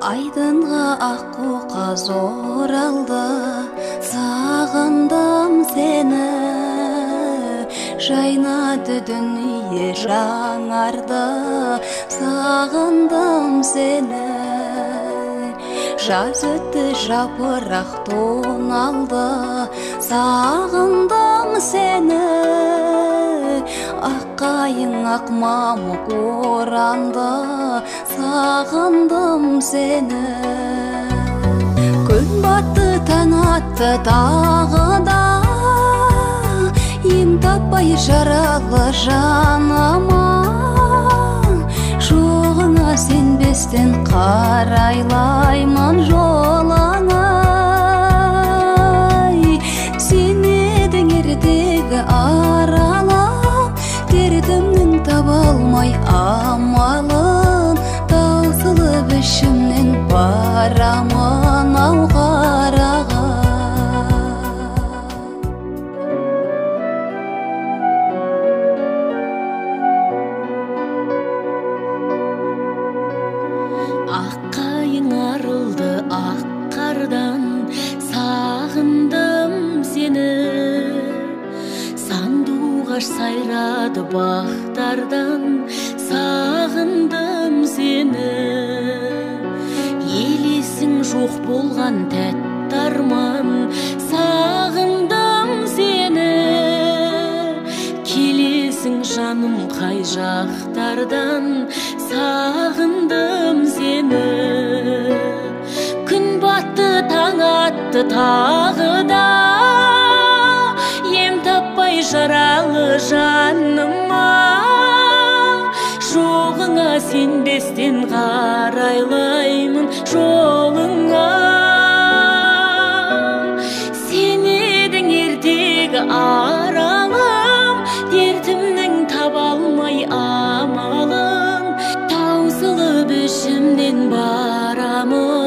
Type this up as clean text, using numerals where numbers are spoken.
Айдынға аққу қаз оралды, сағындым сені. Жайнады дүние жаңарды, сағындым сені. Жаз өтті жапырақ тоналды, сағындым сені. Аққайың ақ мамық оранды, сағындым сені. Күн батты таң атты тағы да, ем таппай жаралы жаныма. Жоғыңа сенбестен қарайлаймын жолыңа. Сен едің ертегі аралап, дертімнің таба алмай амалын. Таусылып ішімнен барамын ау қараға. Аққайың арылды ақ қардан, сағындым сені. Сандуғаш сайрады бақтардан, сағындым сені. Елесің жоқ болған тәтті арман, сағындым сені. Келесің жаным қай жақтардан, сағындым сені. Күн батты таң атты тағы да, ем таппай жаралы жаныма. Жоғыңа сенбестен қарайлаймын жолыңа. Сен едің ертегі аралым, дертімнің таба алмай амалын. Таусылып ішімнен барамын